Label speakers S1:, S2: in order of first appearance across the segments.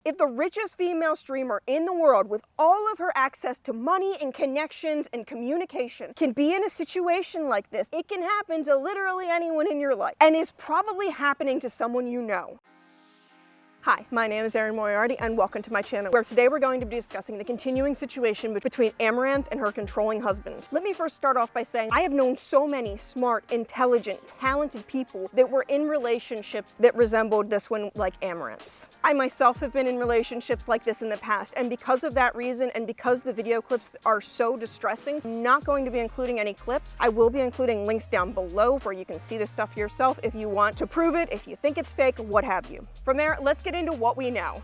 S1: If the richest female streamer in the world with all of her access to money and connections and communication can be in a situation like this, it can happen to literally anyone in your life and is probably happening to someone you know. Hi, my name is Erin Moriarty and welcome to my channel, where today we're going to be discussing the continuing situation between Amouranth and her controlling husband. Let me first start off by saying I have known so many smart, intelligent, talented people that were in relationships that resembled this one like Amouranth's. I myself have been in relationships like this in the past, and because of that reason and because the video clips are so distressing, I'm not going to be including any clips. I will be including links down below where you can see this stuff yourself if you want to prove it, if you think it's fake, what have you. From there, let's get into what we know.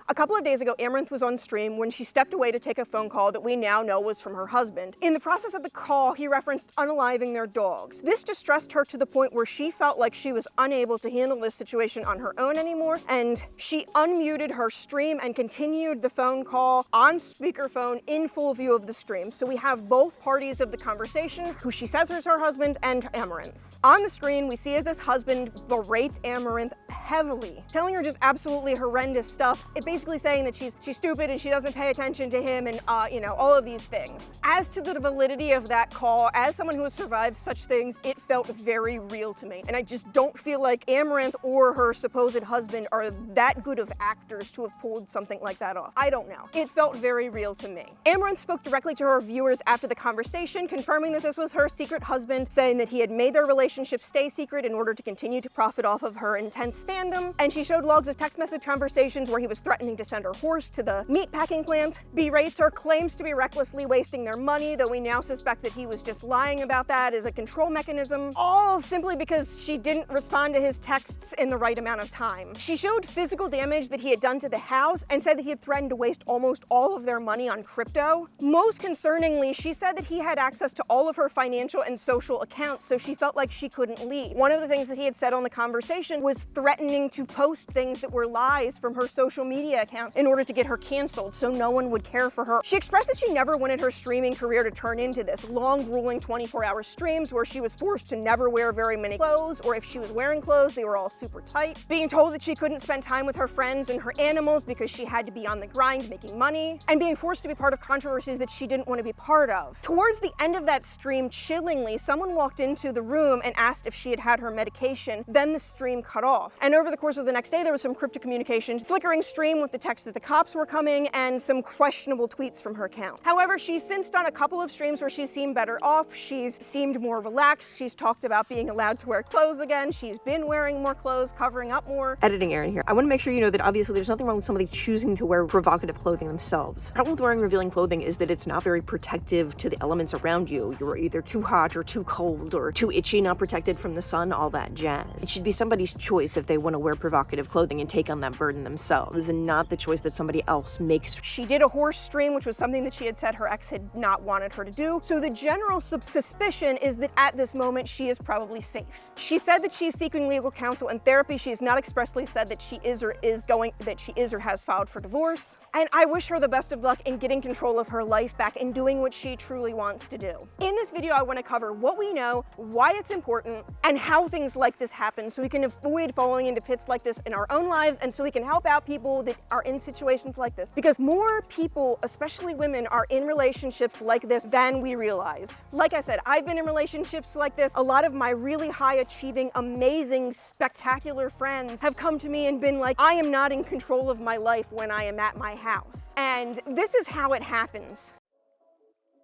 S1: A couple of days ago, Amouranth was on stream when she stepped away to take a phone call that we now know was from her husband. In the process of the call, he referenced unaliving their dogs. This distressed her to the point where she felt like she was unable to handle this situation on her own anymore, and she unmuted her stream and continued the phone call on speakerphone in full view of the stream. So we have both parties of the conversation, who she says is her husband and Amouranth's. On the screen, we see as this husband berates Amouranth heavily, telling her just absolutely horrendous stuff. It basically saying that she's stupid and she doesn't pay attention to him and you know, all of these things. As to the validity of that call, as someone who has survived such things, it felt very real to me. And I just don't feel like Amouranth or her supposed husband are that good of actors to have pulled something like that off. I don't know. It felt very real to me. Amouranth spoke directly to her viewers after the conversation, confirming that this was her secret husband, saying that he had made their relationship stay secret in order to continue to profit off of her intense fandom. And she showed logs of text message conversations where he was threatening to send her horse to the meatpacking plant, berates her, claims to be recklessly wasting their money, though we now suspect that he was just lying about that as a control mechanism, all simply because she didn't respond to his texts in the right amount of time. She showed physical damage that he had done to the house and said that he had threatened to waste almost all of their money on crypto. Most concerningly, she said that he had access to all of her financial and social accounts, so she felt like she couldn't leave. One of the things that he had said on the conversation was threatening to post things that were lies from her social media accounts in order to get her canceled so no one would care for her. She expressed that she never wanted her streaming career to turn into this long, grueling 24-hour streams where she was forced to never wear very many clothes, or if she was wearing clothes, they were all super tight. Being told that she couldn't spend time with her friends and her animals because she had to be on the grind making money, and being forced to be part of controversies that she didn't want to be part of. Towards the end of that stream, chillingly, someone walked into the room and asked if she had had her medication. Then the stream cut off. And over the course of the next day, there was some cryptic communications, flickering stream with the text that the cops were coming, and some questionable tweets from her account. However, she's since done a couple of streams where she's seemed better off. She's seemed more relaxed. She's talked about being allowed to wear clothes again. She's been wearing more clothes, covering up more. Editing Erin here. I want to make sure you know that obviously there's nothing wrong with somebody choosing to wear provocative clothing themselves. The problem with wearing revealing clothing is that it's not very protective to the elements around you. You're either too hot or too cold or too itchy, not protected from the sun, all that jazz. It should be somebody's choice if they want to wear provocative clothing and take on that burden themselves, and not the choice that somebody else makes. She did a horse stream, which was something that she had said her ex had not wanted her to do. So the general suspicion is that at this moment, she is probably safe. She said that she's seeking legal counsel and therapy. She has not expressly said that she is or has filed for divorce. And I wish her the best of luck in getting control of her life back and doing what she truly wants to do. In this video, I want to cover what we know, why it's important, and how things like this happen so we can avoid falling into pits like this in our own lives, and so we can help out people that are in situations like this. Because more people, especially women, are in relationships like this than we realize. Like I said, I've been in relationships like this. A lot of my really high achieving, amazing, spectacular friends have come to me and been like, I am not in control of my life when I am at my house. And this is how it happens.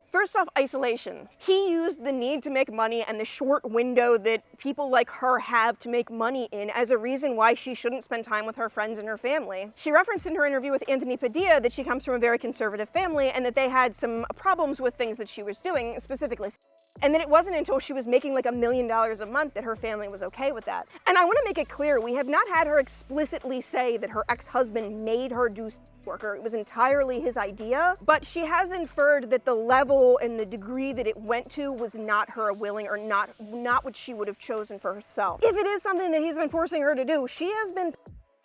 S1: First off, isolation. He used the need to make money and the short window that people like her have to make money in as a reason why she shouldn't spend time with her friends and her family. She referenced in her interview with Anthony Padilla that she comes from a very conservative family and that they had some problems with things that she was doing, specifically. And then it wasn't until she was making like $1 million a month that her family was okay with that. And I want to make it clear, we have not had her explicitly say that her ex-husband made her do work, or it was entirely his idea, but she has inferred that the level and the degree that it went to was not her willing, or not what she would have chosen for herself. If it is something that he's been forcing her to do, she has been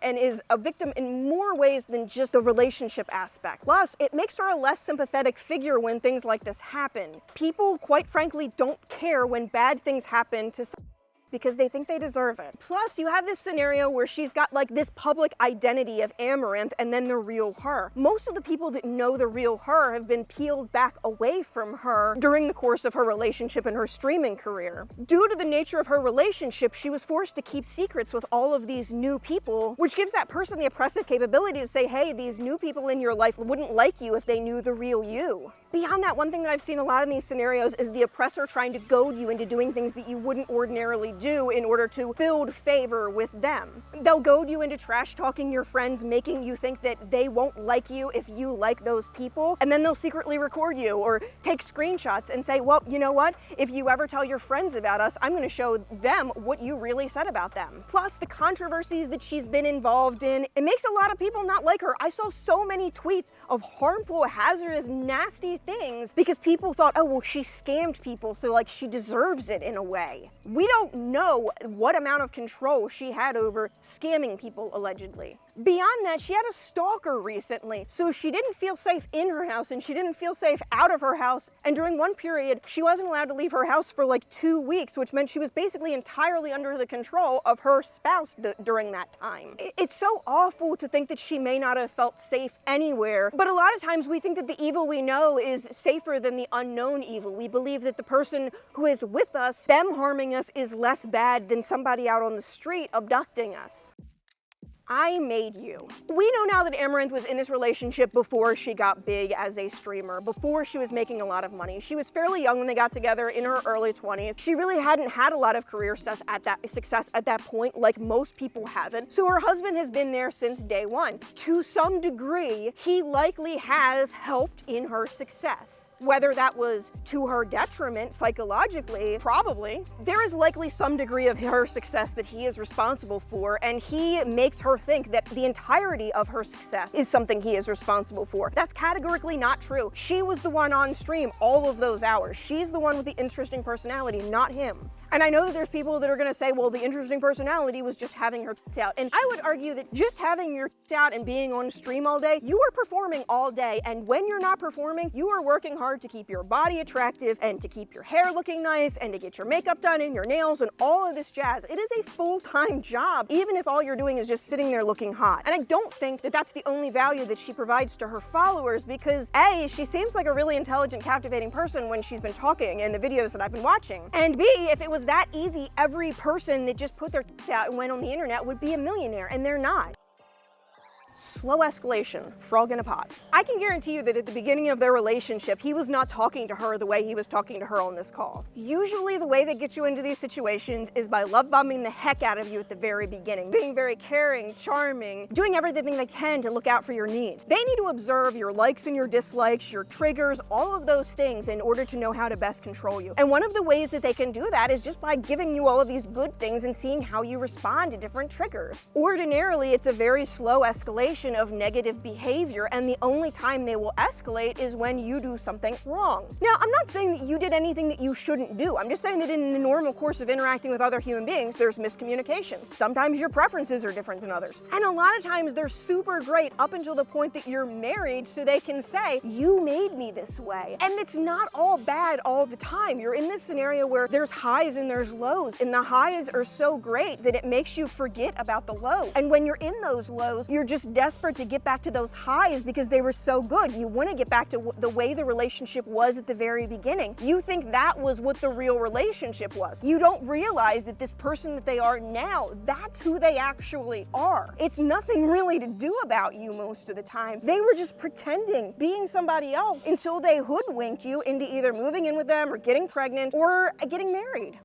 S1: and is a victim in more ways than just the relationship aspect. Plus, it makes her a less sympathetic figure when things like this happen. People, quite frankly, don't care when bad things happen to because they think they deserve it. Plus, you have this scenario where she's got like this public identity of Amouranth and then the real her. Most of the people that know the real her have been peeled back away from her during the course of her relationship and her streaming career. Due to the nature of her relationship, she was forced to keep secrets with all of these new people, which gives that person the oppressive capability to say, hey, these new people in your life wouldn't like you if they knew the real you. Beyond that, one thing that I've seen a lot in these scenarios is the oppressor trying to goad you into doing things that you wouldn't ordinarily do in order to build favor with them. They'll goad you into trash talking your friends, making you think that they won't like you if you like those people, and then they'll secretly record you or take screenshots and say, well, you know what? If you ever tell your friends about us, I'm going to show them what you really said about them. Plus, the controversies that she's been involved in, it makes a lot of people not like her. I saw so many tweets of harmful, hazardous, nasty things because people thought, oh, well, she scammed people, so like she deserves it in a way. We don't know what amount of control she had over scamming people, allegedly. Beyond that, she had a stalker recently, so she didn't feel safe in her house and she didn't feel safe out of her house. And during one period, she wasn't allowed to leave her house for like 2 weeks, which meant she was basically entirely under the control of her spouse during that time. It's so awful to think that she may not have felt safe anywhere, but a lot of times we think that the evil we know is safer than the unknown evil. We believe that the person who is with us, them harming us, is less bad than somebody out on the street abducting us. I made you. We know now that Amouranth was in this relationship before she got big as a streamer, before she was making a lot of money. She was fairly young when they got together, in her early 20s. She really hadn't had a lot of career success at that point, like most people haven't. So her husband has been there since day one. To some degree, he likely has helped in her success. Whether that was to her detriment psychologically, probably. There is likely some degree of her success that he is responsible for, and he makes her think that the entirety of her success is something he is responsible for. That's categorically not true. She was the one on stream all of those hours. She's the one with the interesting personality, not him. And I know that there's people that are gonna say, well, the interesting personality was just having her tits out. And I would argue that just having your tits out and being on stream all day, you are performing all day. And when you're not performing, you are working hard to keep your body attractive and to keep your hair looking nice and to get your makeup done and your nails and all of this jazz. It is a full-time job, even if all you're doing is just sitting there looking hot. And I don't think that that's the only value that she provides to her followers because A, she seems like a really intelligent, captivating person when she's been talking in the videos that I've been watching. And B, if it was that easy, every person that just put their tits out and went on the internet would be a millionaire, and they're not. Slow escalation, frog in a pot. I can guarantee you that at the beginning of their relationship, he was not talking to her the way he was talking to her on this call. Usually the way they get you into these situations is by love bombing the heck out of you at the very beginning, being very caring, charming, doing everything they can to look out for your needs. They need to observe your likes and your dislikes, your triggers, all of those things in order to know how to best control you. And one of the ways that they can do that is just by giving you all of these good things and seeing how you respond to different triggers. Ordinarily, it's a very slow escalation of negative behavior, and the only time they will escalate is when you do something wrong. Now, I'm not saying that you did anything that you shouldn't do. I'm just saying that in the normal course of interacting with other human beings, there's miscommunications. Sometimes your preferences are different than others. And a lot of times they're super great up until the point that you're married so they can say, you made me this way. And it's not all bad all the time. You're in this scenario where there's highs and there's lows, and the highs are so great that it makes you forget about the lows. And when you're in those lows, you're just desperate to get back to those highs because they were so good. You want to get back to the way the relationship was at the very beginning. You think that was what the real relationship was. You don't realize that this person that they are now, that's who they actually are. It's nothing really to do about you most of the time. They were just pretending, being somebody else until they hoodwinked you into either moving in with them or getting pregnant or getting married.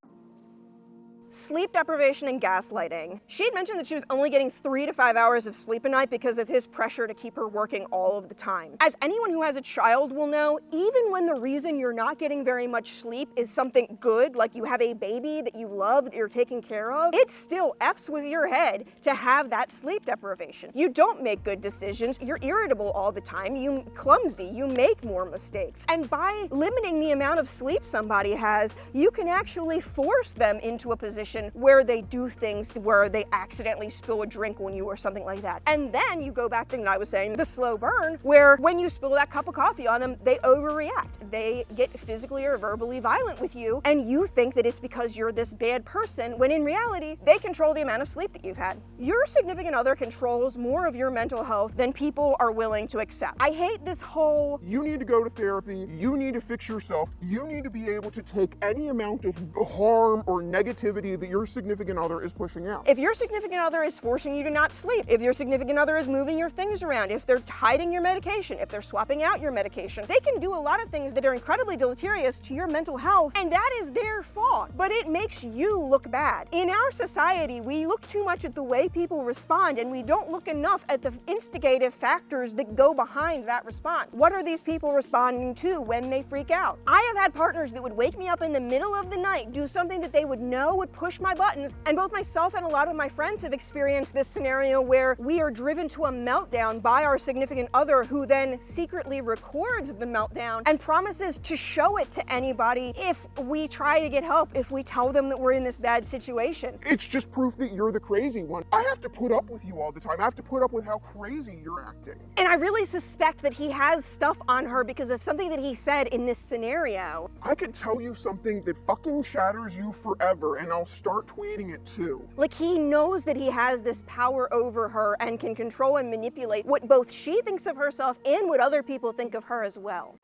S1: Sleep deprivation and gaslighting. She had mentioned that she was only getting 3 to 5 hours of sleep a night because of his pressure to keep her working all of the time. As anyone who has a child will know, even when the reason you're not getting very much sleep is something good, like you have a baby that you love, that you're taking care of, it still F's with your head to have that sleep deprivation. You don't make good decisions, you're irritable all the time, you're clumsy, you make more mistakes. And by limiting the amount of sleep somebody has, you can actually force them into a position position where they do things where they accidentally spill a drink on you or something like that. And then you go back to what I was saying, the slow burn, where when you spill that cup of coffee on them, they overreact. They get physically or verbally violent with you, and you think that it's because you're this bad person, when in reality, they control the amount of sleep that you've had. Your significant other controls more of your mental health than people are willing to accept. I hate this whole,
S2: you need to go to therapy, you need to fix yourself, you need to be able to take any amount of harm or negativity that your significant other is pushing out.
S1: If your significant other is forcing you to not sleep, if your significant other is moving your things around, if they're hiding your medication, if they're swapping out your medication, they can do a lot of things that are incredibly deleterious to your mental health, and that is their fault. But it makes you look bad. In our society, we look too much at the way people respond, and we don't look enough at the instigative factors that go behind that response. What are these people responding to when they freak out? I have had partners that would wake me up in the middle of the night, do something that they would know would push my buttons, and both myself and a lot of my friends have experienced this scenario where we are driven to a meltdown by our significant other, who then secretly records the meltdown and promises to show it to anybody if we try to get help, if we tell them that we're in this bad situation.
S2: It's just proof that you're the crazy one. I have to put up with you all the time. I have to put up with how crazy you're acting.
S1: And I really suspect that he has stuff on her because of something that he said in this scenario.
S2: I could tell you something that fucking shatters you forever, and I'll start tweeting it too.
S1: Like, he knows that he has this power over her and can control and manipulate what both she thinks of herself and what other people think of her as well.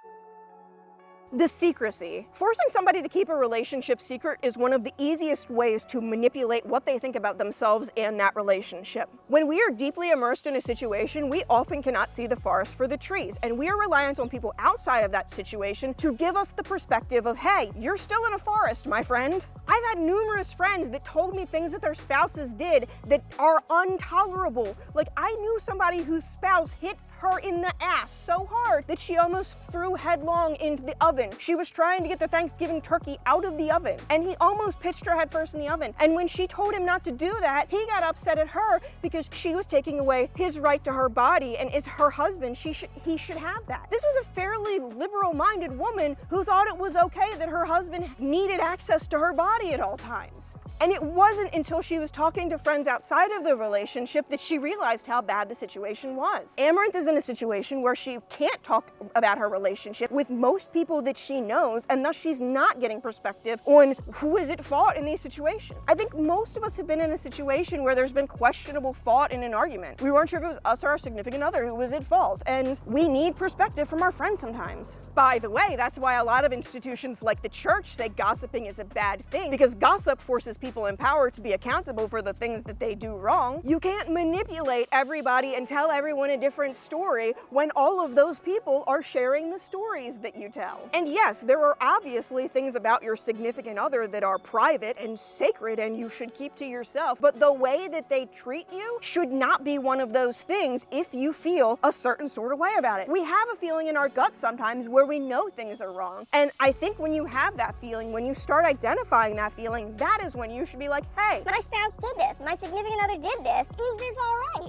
S1: The secrecy. Forcing somebody to keep a relationship secret is one of the easiest ways to manipulate what they think about themselves and that relationship. When we are deeply immersed in a situation, we often cannot see the forest for the trees, and we are reliant on people outside of that situation to give us the perspective of, hey, you're still in a forest, my friend. I've had numerous friends that told me things that their spouses did that are intolerable. Like, I knew somebody whose spouse hit her in the ass so hard that she almost threw headlong into the oven. She was trying to get the Thanksgiving turkey out of the oven, and he almost pitched her head first in the oven. And when she told him not to do that, he got upset at her because she was taking away his right to her body, and as her husband, he should have that. This was a fairly liberal-minded woman who thought it was okay that her husband needed access to her body at all times. And it wasn't until she was talking to friends outside of the relationship that she realized how bad the situation was. Amouranth is in a situation where she can't talk about her relationship with most people that she knows, and thus she's not getting perspective on who is at fault in these situations. I think most of us have been in a situation where there's been questionable fault in an argument. We weren't sure if it was us or our significant other who was at fault, and we need perspective from our friends sometimes. By the way, that's why a lot of institutions like the church say gossiping is a bad thing, because gossip forces people in power to be accountable for the things that they do wrong. You can't manipulate everybody and tell everyone a different story when all of those people are sharing the stories that you tell. And yes, there are obviously things about your significant other that are private and sacred and you should keep to yourself, but the way that they treat you should not be one of those things if you feel a certain sort of way about it. We have a feeling in our gut sometimes where we know things are wrong, and I think when you have that feeling, when you start identifying that feeling, that is when you should be like, hey,
S3: my spouse did this, my significant other did this, is this all right?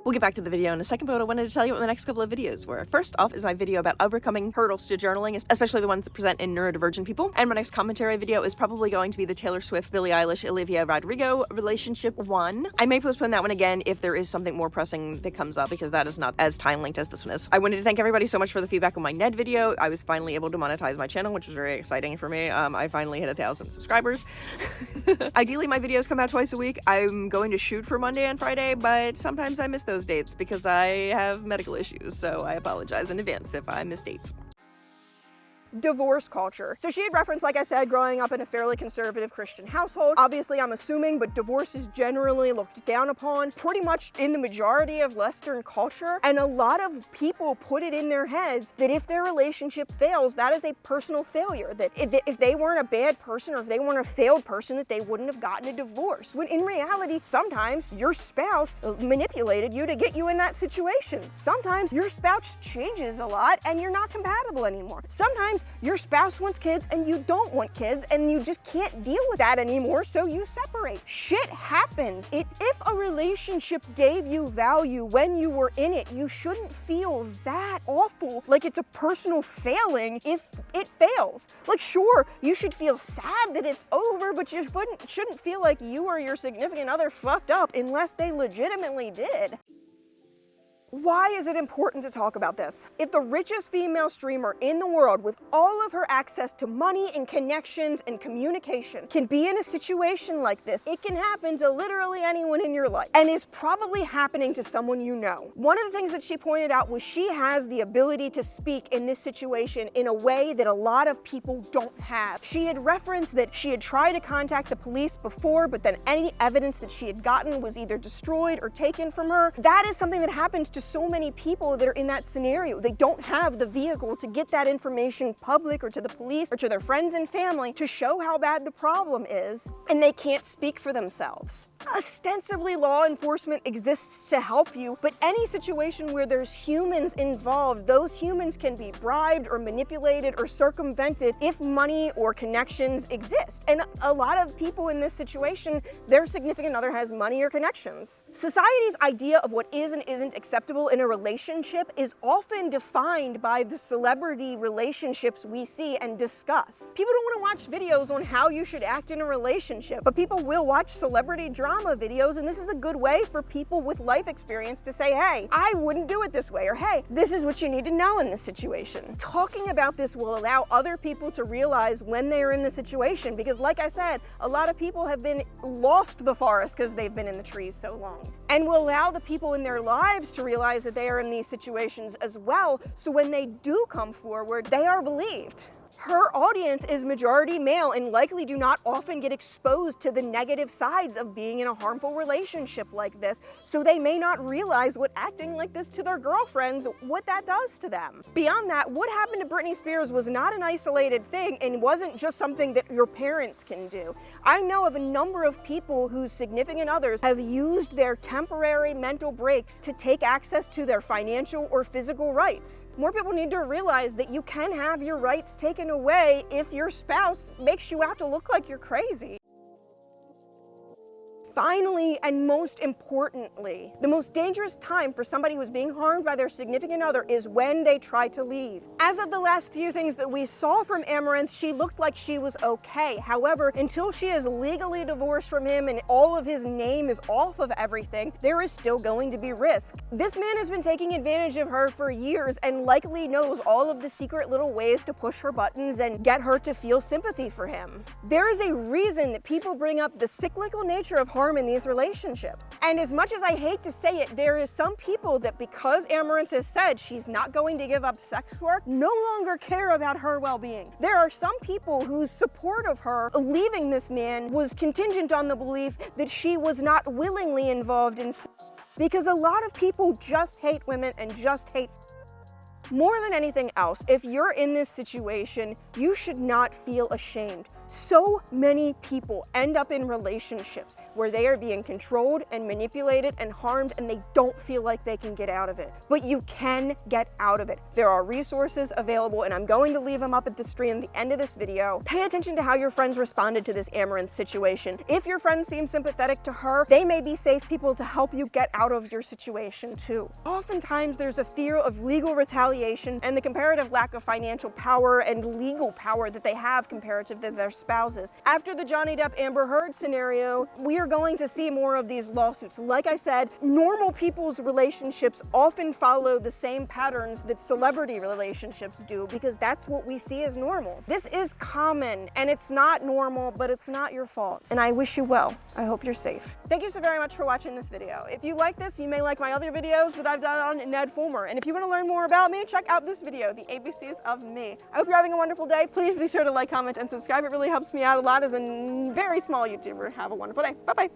S4: We'll get back to the video in a second, but I wanted to tell you what the next couple of videos were. First off is my video about overcoming hurdles to journaling, especially the ones that present in neurodivergent people. And my next commentary video is probably going to be the Taylor Swift, Billie Eilish, Olivia Rodrigo relationship one. I may postpone that one again if there is something more pressing that comes up, because that is not as time-linked as this one is. I wanted to thank everybody so much for the feedback on my Ned video. I was finally able to monetize my channel, which was very exciting for me. I finally hit 1,000 subscribers. Ideally, my videos come out twice a week. I'm going to shoot for Monday and Friday, but sometimes I miss those dates because I have medical issues, so I apologize in advance if I miss dates.
S1: Divorce culture. So she had referenced, like I said, growing up in a fairly conservative Christian household. Obviously, I'm assuming, but divorce is generally looked down upon pretty much in the majority of Western culture. And a lot of people put it in their heads that if their relationship fails, that is a personal failure. That if they weren't a bad person or if they weren't a failed person, that they wouldn't have gotten a divorce. When in reality, sometimes your spouse manipulated you to get you in that situation. Sometimes your spouse changes a lot and you're not compatible anymore. Sometimes your spouse wants kids and you don't want kids and you just can't deal with that anymore, so you separate. Shit happens. If a relationship gave you value when you were in it, you shouldn't feel that awful, like it's a personal failing if it fails. Like, sure, you should feel sad that it's over, but you shouldn't feel like you or your significant other fucked up unless they legitimately did. Why is it important to talk about this? If the richest female streamer in the world with all of her access to money and connections and communication can be in a situation like this, it can happen to literally anyone in your life and is probably happening to someone you know. One of the things that she pointed out was she has the ability to speak in this situation in a way that a lot of people don't have. She had referenced that she had tried to contact the police before, but then any evidence that she had gotten was either destroyed or taken from her. That is something that happens to so many people that are in that scenario. They don't have the vehicle to get that information public or to the police or to their friends and family to show how bad the problem is, and they can't speak for themselves. Ostensibly, law enforcement exists to help you, but any situation where there's humans involved, those humans can be bribed or manipulated or circumvented if money or connections exist. And a lot of people in this situation, their significant other has money or connections. Society's idea of what is and isn't acceptable in a relationship is often defined by the celebrity relationships we see and discuss. People don't want to watch videos on how you should act in a relationship, but people will watch celebrity drama videos, and this is a good way for people with life experience to say, hey, I wouldn't do it this way, or hey, this is what you need to know in this situation. Talking about this will allow other people to realize when they are in the situation, because like I said, a lot of people have been lost the forest because they've been in the trees so long, and will allow the people in their lives to realize that they are in these situations as well, so when they do come forward, they are believed. Her audience is majority male and likely do not often get exposed to the negative sides of being in a harmful relationship like this, so they may not realize what acting like this to their girlfriends, what that does to them. Beyond that, what happened to Britney Spears was not an isolated thing and wasn't just something that your parents can do. I know of a number of people whose significant others have used their temporary mental breaks to take access to their financial or physical rights. More people need to realize that you can have your rights taken away if your spouse makes you out to look like you're crazy. Finally, and most importantly, the most dangerous time for somebody who's being harmed by their significant other is when they try to leave. As of the last few things that we saw from Amouranth, she looked like she was okay. However, until she is legally divorced from him and all of his name is off of everything, there is still going to be risk. This man has been taking advantage of her for years and likely knows all of the secret little ways to push her buttons and get her to feel sympathy for him. There is a reason that people bring up the cyclical nature of harm in these relationships. And as much as I hate to say it, there is some people that because Amouranth has said she's not going to give up sex work, no longer care about her well-being. There are some people whose support of her leaving this man was contingent on the belief that she was not willingly involved in sex, because a lot of people just hate women and just hate sex. More than anything else, if you're in this situation, you should not feel ashamed. So many people end up in relationships where they are being controlled and manipulated and harmed and they don't feel like they can get out of it. But you can get out of it. There are resources available and I'm going to leave them up at the screen at the end of this video. Pay attention to how your friends responded to this Amouranth situation. If your friends seem sympathetic to her, they may be safe people to help you get out of your situation too. Oftentimes there's a fear of legal retaliation and the comparative lack of financial power and legal power that they have comparative to their spouses. After the Johnny Depp Amber Heard scenario, we are going to see more of these lawsuits. Like I said, normal people's relationships often follow the same patterns that celebrity relationships do because that's what we see as normal. This is common and it's not normal, but it's not your fault. And I wish you well. I hope you're safe. Thank you so very much for watching this video. If you like this, you may like my other videos that I've done on Ned Fulmer. And if you want to learn more about me, check out this video, The ABCs of Me. I hope you're having a wonderful day. Please be sure to like, comment, and subscribe. It really helps me out a lot as a very small YouTuber. Have a wonderful day. Bye-bye.